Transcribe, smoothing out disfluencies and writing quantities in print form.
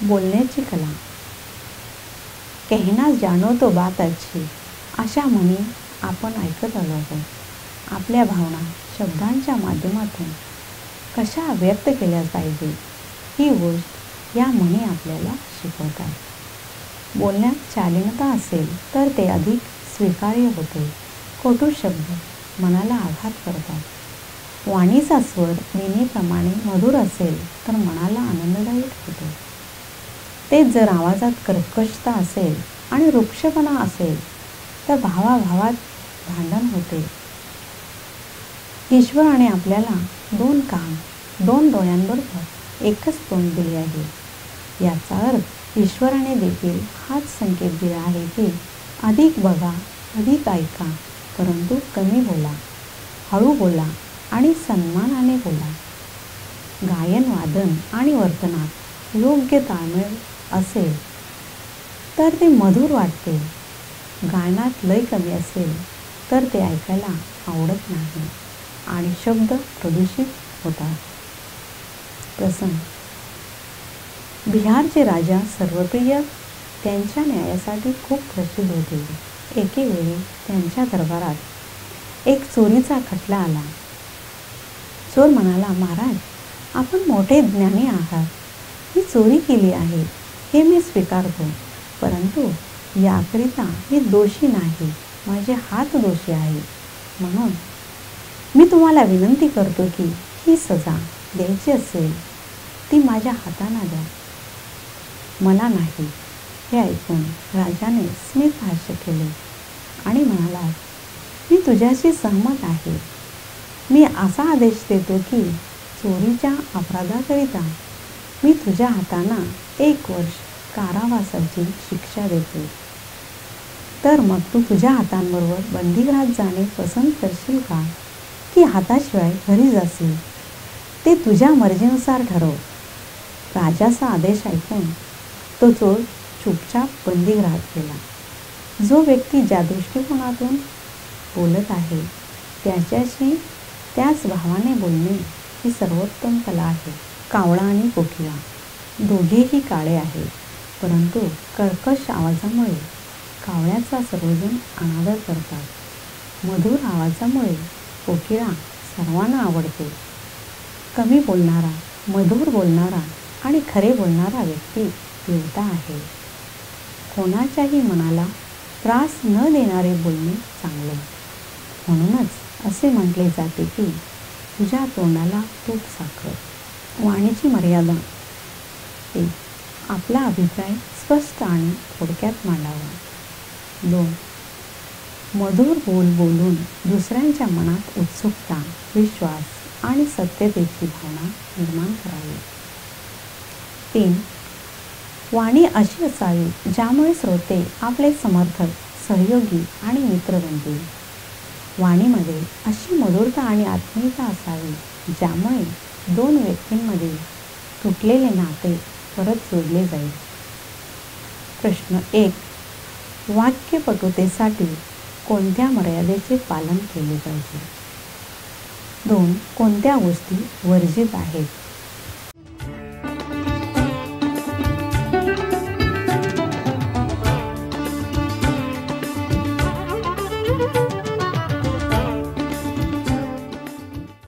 बोलण्याची कला. कहना जानो तो बात अच्छी अशा म्हणी आपण ऐकत आलो आहोत. आपल्या भावना शब्दांच्या माध्यमातून कशा व्यक्त केल्या पाहिजे ही गोष्ट या म्हणी आपल्याला शिकवतात. बोलण्यात शालीनता असेल तर ते अधिक स्वीकार्य होते. कटू शब्द मनाला आघात करतात. वाणीचा स्वर वीणेप्रमाणे मधुर असेल तर मनाला आनंददायक होतो. तेच जर आवाजात कर्कशता असेल आणि रुक्षपणा असेल तर भावाभावात भांडण होते. ईश्वराने आपल्याला दोन कान, दोन डोळ्यांबरोबर एकच तोंड दिले आहे. याचा अर्थ ईश्वराने देखील हाच संकेत दिला आहे की अधिक बघा, अधिक ऐका, परंतु कमी बोला, हळू बोला आणि सन्मानाने बोला. गायन, वादन आणि वर्तनात योग्य ताळमेळ असेल तर ते मधुर वाटते. गायनात लय कमी असेल तर ते ऐकायला आवडत नाही आणि शब्द प्रदूषित होतात. प्रसंग. बिहारचे राजा सर्वप्रिय त्यांच्या न्यायासाठी खूप प्रसिद्ध होते. एकेवेळी त्यांच्या दरबारात एक चोरीचा खटला आला. चोर म्हणाला, महाराज, आपण मोठे ज्ञानी आहात. मी चोरी केली आहे हे मी स्वीकारतो, परंतु याकरिता मी दोषी नाही. माझे हात दोषी आहे. म्हणून मी तुम्हाला विनंती करतो की ही सजा द्यायची असेल ती माझ्या हाताने द्या, मला नाही. हे ऐकून राजाने स्मित हास्य केले आणि म्हणाला, मी तुझ्याशी सहमत आहे. मी असा आदेश देतो की चोरीच्या अपराधाकरिता मी तुझ्या हातांना 1 वर्ष कारावासाची शिक्षा देतो. तर मग तू तुझ्या हातांबरोबर बंदीगृहात जाणे पसंत करशील का, की हाताशिवाय घरी जाशील? ते तुझ्या मर्जीनुसार ठरव. राजाचा आदेश ऐकून तो चोर चुपचाप बंदीगृहात गेला. जो व्यक्ती ज्या दृष्टिकोनातून बोलत आहे त्याच्याशी त्याच भावाने बोलणे ही सर्वोत्तम कला आहे. कावळा आणि कोकिळा दोघेही काळे आहेत, परंतु कर्कश आवाजामुळे कावळ्याचा सर्वजण अनादर करतात. मधुर आवाजामुळे कोकिळा सर्वांना आवडते. कमी बोलणारा, मधुर बोलणारा आणि खरे बोलणारा व्यक्ती देवता आहे. कोणाच्याही मनाला त्रास न देणारे बोलणे चांगले. म्हणूनच असे म्हटले जाते की तुझ्या तोंडाला तूप साखर. वाणीची मर्यादा. 1. आपला अभिप्राय स्पष्ट आणि थोडक्यात मांडावा. 2. मधुर बोल बोलून दुसऱ्यांच्या मनात उत्सुकता, विश्वास आणि सत्यतेची भावना निर्माण करावी. 3. वाणी अशी असावी ज्यामुळे श्रोते आपले समर्थक, सहयोगी आणि मित्र बनतील. वाणीमध्ये अशी मधुरता आणि आत्मीयता असावी ज्यामुळे 2 व्यक्तींमध्ये तुटलेले नाते परत जोडले जाईल. प्रश्न 1. वाक्यपटुतेसाठी कोणत्या मर्यादेचे पालन केले पाहिजे? 2. कोणत्या गोष्टी वर्जित आहेत?